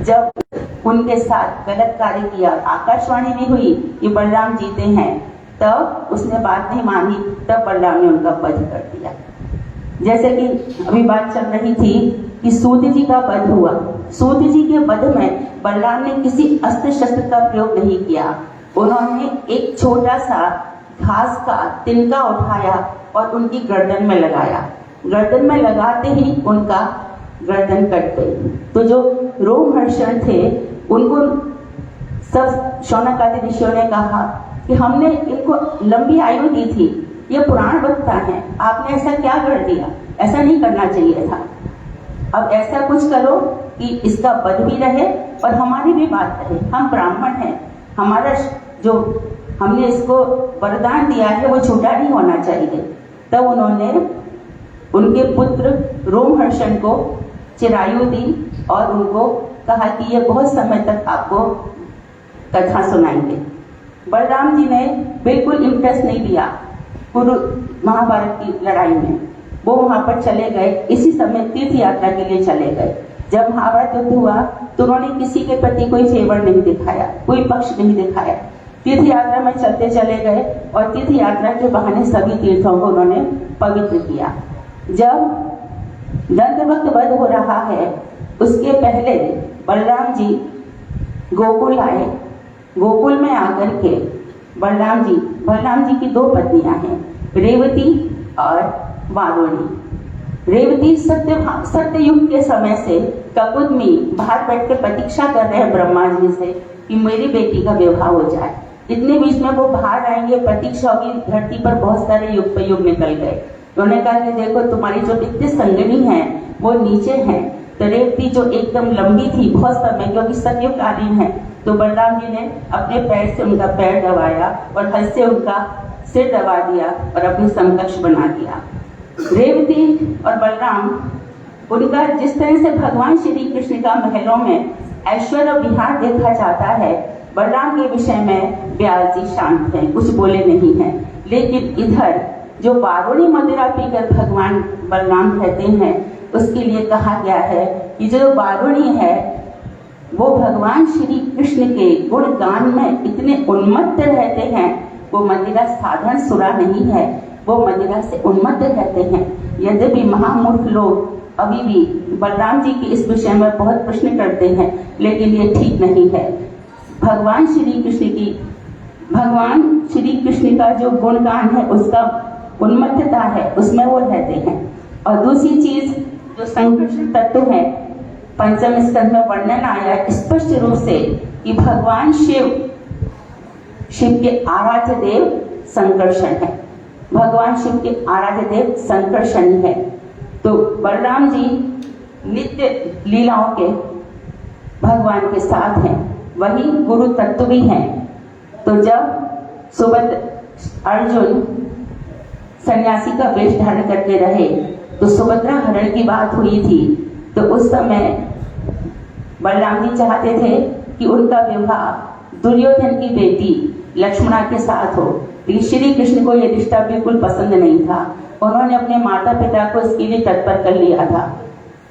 जब उनके साथ गलत कार्य किया, आकाशवाणी भी हुई कि बलराम जीते हैं, तब उसने बात नहीं मानी, तब बलराम ने उनका वध कर दिया। जैसे कि अभी बात चल रही थी कि सूत जी का वध हुआ। सूत जी के वध में बलराम ने किसी अस्त्र शस्त्र का प्रयोग नहीं किया। उन्होंने एक छोटा सा घास का तिनका उठाया और उनकी गर्दन में लगाया। गर्दन में लगाते ही उनका गर्दन कट गई। तो जो रोमहर्षण थे उनको सब शौनक आदि ऋषियों ने कहा कि हमने इनको लंबी आयु दी थी, ये पुराण वक्ता है, आपने ऐसा क्या कर दिया, ऐसा नहीं करना चाहिए था। अब ऐसा कुछ करो कि इसका वध भी रहे और हमारी भी बात रहे। हम ब्राह्मण हैं, हमारा जो हमने इसको वरदान दिया है वो झूठा नहीं होना चाहिए। तब उन्होंने उनके पुत्र रोमहर्षण को चिरायु दी और उनको कहा कि ये बहुत समय तक आपको कथा सुनाएंगे। बलराम जी ने बिल्कुल इंटरेस्ट नहीं लिया कुरु महाभारत की लड़ाई में। वो वहां पर चले गए, इसी समय तीर्थ यात्रा के लिए चले गए। जब महाभारत युद्ध हुआ तो उन्होंने किसी के प्रति कोई फेवर नहीं दिखाया, कोई पक्ष नहीं दिखाया। तीर्थ यात्रा में चलते चले गए और तीर्थ यात्रा के बहाने सभी तीर्थों को उन्होंने पवित्र किया। जब दंतवक्त वध हो रहा है उसके पहले बलराम जी गोकुल आए। गोकुल में आकर के बलराम जी की दो पत्नियां हैं, रेवती और वारुणी। रेवती सत्य युग के समय से ककुत में बाहर बैठकर प्रतीक्षा कर रहे हैं ब्रह्मा जी से कि मेरी बेटी का विवाह हो जाए। इतने बीच में वो बाहर आएंगे, प्रतीक्षा होगी, धरती पर बहुत सारे युग पे युग निकल गए। उन्होंने कहा कि देखो तुम्हारी जो इतनी संगनी है वो नीचे है। तो रेवती जो एकदम लंबी थी बहुत समय, क्योंकि सतयुगकालीन है, तो बलराम जी ने अपने पैर से उनका पैर दबाया और हल से उनका सिर दबा दिया और अपने समकक्ष बना दिया। रेवती और बलराम, उनका जिस तरह से भगवान श्री कृष्ण का महलों में ऐश्वर्य विहार देखा जाता है, बलराम के विषय में ब्याल जी शांत हैं, कुछ बोले नहीं हैं। लेकिन इधर जो वारुणी मदिरा पीकर भगवान बलराम रहते हैं, उसके लिए कहा गया है कि जो वारुणी है वो भगवान श्री कृष्ण के गुण गान में इतने उन्मत्त रहते हैं। वो मदिरा साधारण सुरा नहीं है, वो मदिरा से उन्मत्त रहते हैं। यद्यपि महामूर्ख लोग अभी भी बलराम जी के इस विषय में बहुत प्रश्न करते हैं, लेकिन ये ठीक नहीं है। भगवान श्री कृष्ण का जो गुणगान है उसका उन्मत्तता है, उसमें वो रहते हैं। और दूसरी चीज जो संकर्षण तत्व है, पंचम स्कंध में वर्णन आया स्पष्ट रूप से कि भगवान शिव के आराध्य देव संकर्षण है। भगवान शिव के आराध्य देव संकर्षण है। तो बलराम जी नित्य लीलाओं के भगवान के साथ हैं, वही गुरु तत्व भी हैं। तो जब अर्जुन सन्यासी का वेश धारण करके रहे तो सुभद्रा हरण की बात हुई थी। तो उस समय बलराम जी चाहते थे कि उनका विवाह दुर्योधन की बेटी लक्ष्मणा के साथ हो, लेकिन श्री कृष्ण को यह रिश्ता बिल्कुल पसंद नहीं था। उन्होंने अपने माता पिता को इसके लिए तत्पर कर लिया था।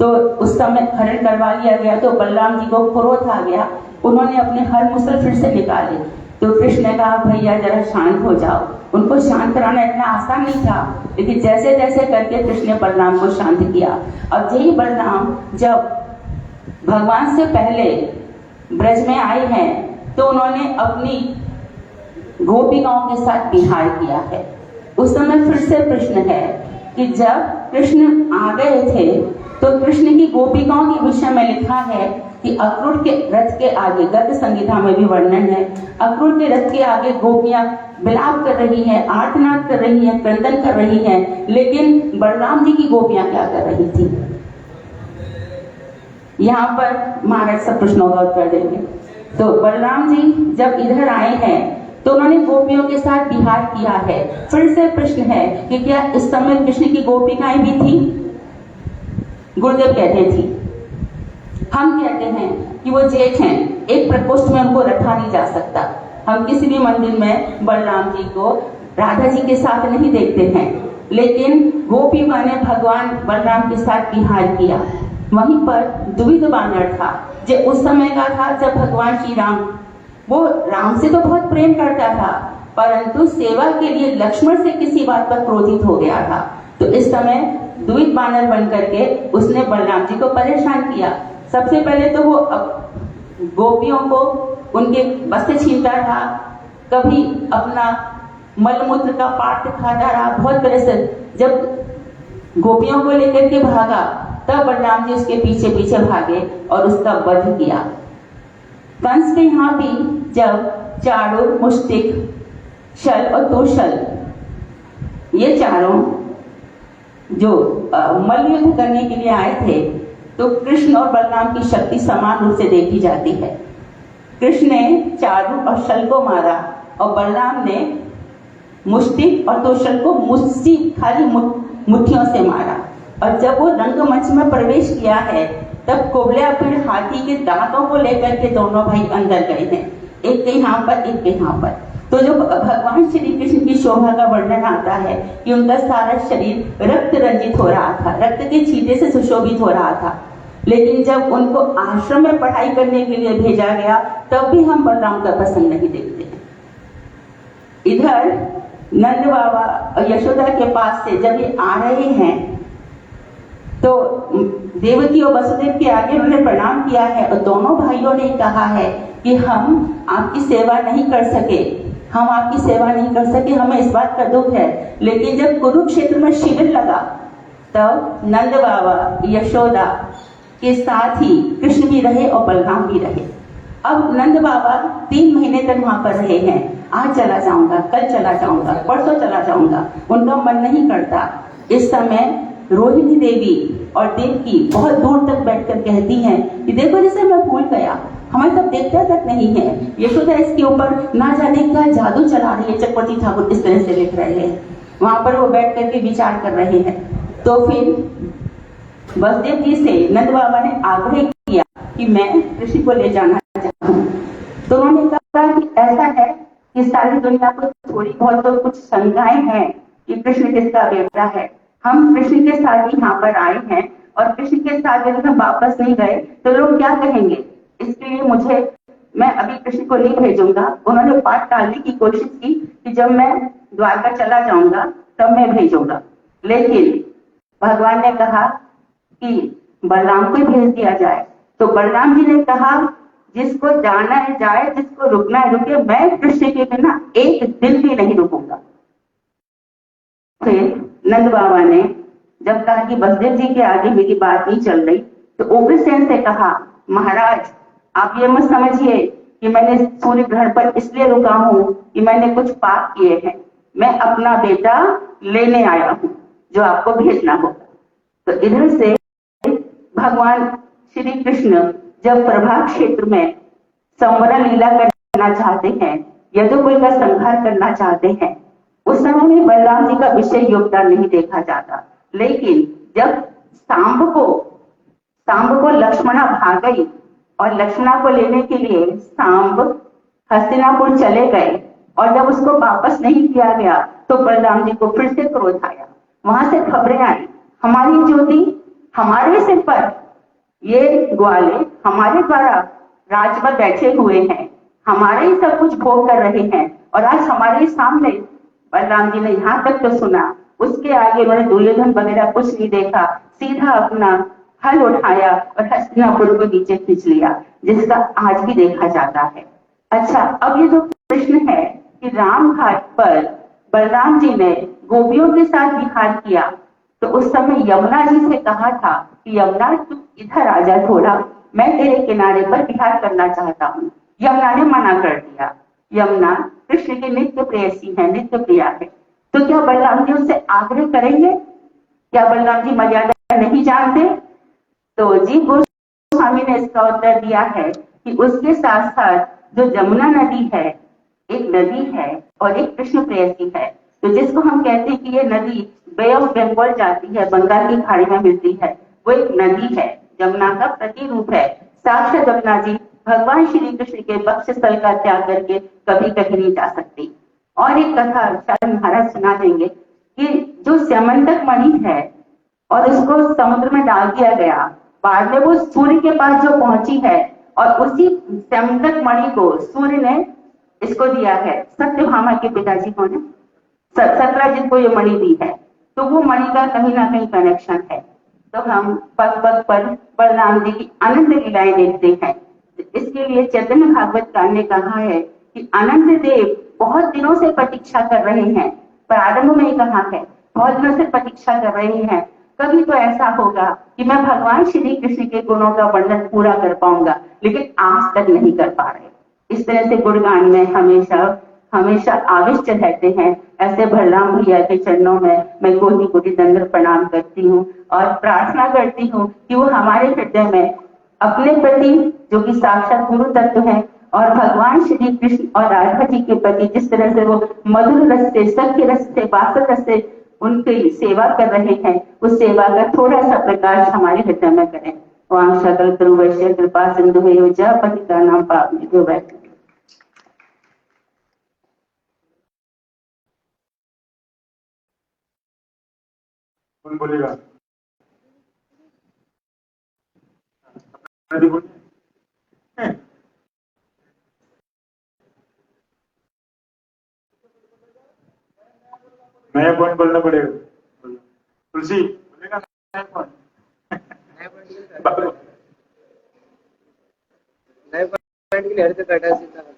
तो उस समय हरण करवा लिया गया तो बलराम जी को क्रोध आ गया। उन्होंने अपने हर मुसल फिर से निकाले। तो कृष्ण ने कहा भैया जरा शांत हो जाओ। उनको शांत कराना इतना आसान नहीं था, लेकिन जैसे जैसे करके कृष्ण ने बलराम को शांत किया। अब यही बलराम जब भगवान से पहले ब्रज में आए हैं तो उन्होंने अपनी गोपिकाओं के साथ विहार किया है। उस समय फिर से प्रश्न है कि जब कृष्ण आ गए थे तो कृष्ण की गोपिकाओं के विषय में लिखा है कि अक्रूर के रथ के आगे, गर्ग संहिता में भी वर्णन है, अक्रूर के रथ के आगे गोपियां विलाप कर रही हैं, आर्तनाद कर रही हैं, क्रंदन कर रही हैं, लेकिन बलराम जी की गोपियां क्या कर रही थी? यहाँ पर महाराज सब प्रश्नों का उत्तर देंगे। तो बलराम जी जब इधर आए हैं तो उन्होंने गोपियों के साथ विहार किया है। फिर से प्रश्न है कि क्या इस समय कृष्ण की गोपिकाएं भी थी? गुरुदेव कहते थी। हम कहते हैं कि वो जेठ हैं, एक प्रकोष्ठ में उनको रखा नहीं जा सकता। हम किसी भी मंदिर में बलराम जी को राधा जी के साथ नहीं देखते हैं, लेकिन गोपिका ने भगवान बलराम के साथ विहार किया। वहीं पर द्विविध बानर था जो उस समय का था जब भगवान श्री राम, वो राम से तो बहुत प्रेम करता था, परंतु सेवा के लिए लक्ष्मण से किसी बात पर क्रोधित हो गया था। तो इस समय द्वित बानर बन करके उसने बलराम जी को परेशान किया। सबसे पहले तो वो गोपियों को उनके वस्त्र छीनता था, कभी अपना मलमूत्र का पाठ खाता रहा। बहुत तरह से जब गोपियों को लेकर के भागा, तब बलराम जी उसके पीछे पीछे भागे और उसका वध किया। कंस के यहाँ भी जब चाणूर, मुष्टिक, शल और तोशल, ये चारों जो मल्लयुद्ध करने के लिए आए थे, तो कृष्ण और बलराम की शक्ति समान रूप से देखी जाती है। कृष्ण ने चाणूर और शल को मारा और बलराम ने मुष्टिक और तोशल को मुष्टि खाली मुट्ठियों से मारा। और जब वो रंगमंच में प्रवेश किया है, तब कोबलापीड़ हाथी के दांतों को लेकर के दोनों भाई अंदर गए हैं, एक के यहाँ पर, एक के यहाँ पर। तो जो भगवान श्री कृष्ण की शोभा का वर्णन आता है कि उनका सारा शरीर रक्त रंजित हो रहा था, रक्त के छींटे से सुशोभित हो रहा था। लेकिन जब उनको आश्रम में पढ़ाई करने के लिए भेजा गया, तब भी हम बलराम का प्रसंग नहीं देखते हैं। इधर नंद बाबा और यशोदा के पास से जब ये आ रहे हैं, तो देवकी और वसुदेव के आगे उन्होंने प्रणाम किया है और दोनों भाइयों ने कहा है कि हम आपकी सेवा नहीं कर सके, हम आपकी सेवा नहीं कर सके, हमें इस बात का दुख है। लेकिन जब कुरुक्षेत्र में शिविर लगा, तब नंद बाबा यशोदा के साथ ही कृष्ण भी रहे और बलराम भी रहे। अब नंद बाबा 3 महीने तक वहां पर रहे हैं। आज चला जाऊंगा, कल चला जाऊंगा, परसों चला जाऊंगा, उनका मन नहीं करता। इस समय रोहिणी देवी और देवकी बहुत दूर तक बैठकर कहती हैं कि देखो जैसे मैं भूल गया, हमें तब देखता तक नहीं है। यशोदा इसके ऊपर ना जाने क्या जादू चला रही है, चक्रवर्ती ठाकुर इस तरह से लिख रहे हैं। वहां पर वो बैठ करके विचार कर रहे हैं। तो फिर वसुदेव जी से नंद बाबा ने आग्रह किया कि मैं कृष्ण को ले जाना चाहता हूँ। तो उन्होंने कहा कि ऐसा है कि सारी दुनिया को थोड़ी बहुत तो कुछ शंकाएं हैं कि कृष्ण किसका बेटा है। हम कृष्ण के साथ ही यहाँ पर आए हैं और कृष्ण के साथ यदि हम वापस नहीं गए तो लोग क्या कहेंगे, इसके लिए मैं अभी कृष्ण को नहीं भेजूंगा। उन्होंने बात टालने की कोशिश की कि जब मैं द्वारका चला जाऊंगा तब मैं भेजूंगा। लेकिन भगवान ने कहा कि बलराम को भेज दिया जाए। तो बलराम जी ने कहा जिसको जाना है जाए, जिसको रुकना है रुके, मैं कृष्ण के बिना एक दिन भी नहीं रुकूंगा। फिर नंद बाबा ने जब कहा कि वसुदेव जी के आगे मेरी बात नहीं चल रही, तो उग्रसेन से कहा महाराज आप ये मत समझिए कि मैंने सूर्य ग्रहण पर इसलिए रुका हूं कि मैंने कुछ पाप किए हैं। मैं अपना बेटा लेने आया हूं जो आपको भेजना होगा। तो इधर से भगवान श्री कृष्ण जब प्रभास क्षेत्र में संवरण लीला करना चाहते हैं, यदुकुल का संहार करना चाहते हैं, उस समय में बलराम जी का विशेष योगदान नहीं देखा जाता। लेकिन जब सांब को लक्ष्मणा भाग गई और लक्ष्मणा को लेने के लिए सांब हस्तिनापुर चले गए और जब उसको वापस नहीं किया गया तो बलराम जी को फिर से क्रोध आया। वहां से खबरें आई, हमारी ज्योति हमारे सिर पर, ये ग्वाले हमारे द्वारा राज पर बैठे हुए हैं, हमारे ही सब कुछ भोग कर रहे हैं और आज हमारे सामने। बलराम जी ने यहाँ तक तो सुना, उसके आगे उन्होंने दुर्योधन वगैरह कुछ नहीं देखा, सीधा अपना हल उठाया और हस्तिनापुर को नीचे खींच लिया, जिसका आज भी देखा जाता है। अच्छा, अब ये जो प्रश्न है कि राम घाट पर बलराम जी ने गोपियों के साथ विहार किया, तो उस समय यमुना जी से कहा था कि यमुना तू इधर आ जा थोड़ा, मैं तेरे किनारे पर विहार करना चाहता हूँ। यमुना ने मना कर दिया। यमुना कृष्ण की नित्य प्रेयसी है, नित्य प्रिया है। तो क्या बलराम जी उससे आग्रह करेंगे? क्या बलराम जी मर्यादा नहीं जानते? तो जीव गोस्वामी ने इसका उत्तर दिया है कि उसके साथ साथ जो जमुना नदी है, एक नदी है और एक कृष्ण प्रेयसी है। तो जिसको हम कहते हैं कि ये नदी बे ऑफ बंगाल जाती है, बंगाल की खाड़ी में मिलती है, वो एक नदी है, जमुना का प्रतिरूप है। साक्षात जमुना जी भगवान श्री कृष्ण के वक्ष स्थल का त्याग करके कभी कहीं नहीं जा सकती। और एक कथा शायद महाराज सुना देंगे कि जो स्यमंतक मणि है और उसको समुद्र में डाल दिया गया, बाद में वो सूर्य के पास जो पहुंची है, और उसी स्वयंगत मणि को सूर्य ने इसको दिया है, सत्यभामा के पिताजी को ने सत्यजित को ये मणि दी है। तो वो मणि का कहीं ना कहीं कनेक्शन है। तो हम पग पग पर बलराम जी की अनंत लीलाएं देखते हैं। इसके लिए चैतन्य भागवत कार ने कहा है कि अनंत देव बहुत दिनों से प्रतीक्षा कर रहे हैं। प्रारंभ में ही कहा है, बहुत दिनों से प्रतीक्षा कर रहे हैं, कभी तो ऐसा होगा कि मैं भगवान श्री कृष्ण के गुणों का वर्णन पूरा कर पाऊंगा, लेकिन आज तक नहीं कर पा रहे। इस तरह से गुणगान में हमेशा हमेशा आविष्ट रहते हैं। ऐसे बलराम भैया के चरणों में मैं कोटि कोटि दंड प्रणाम करती हूँ और प्रार्थना करती हूँ कि वो हमारे हृदय में अपने प्रति, जो कि साक्षात गुरु तत्व है, और भगवान श्री कृष्ण और राधा जी के प्रति जिस तरह से वो मधुर रस से, सख्य रस से, बासर रस से उनकी सेवा कर रहे हैं, उस सेवा का थोड़ा सा प्रकाश हमारे हृदय में करें। वहां सकल गुरु वैश्य कृपा सिंधु पति का नाम पाप जो बैठे। कौन बोलेगा? नया पॉइंट बोलना पड़ेगा। तुलसी बोलेगा नया पॉइंट। नए पॉइंट के लिए हर से काटा सीधा कर।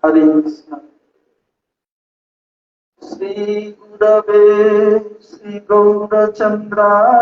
हरे कृष्ण। श्री गुरवे श्री गौरचंद्राय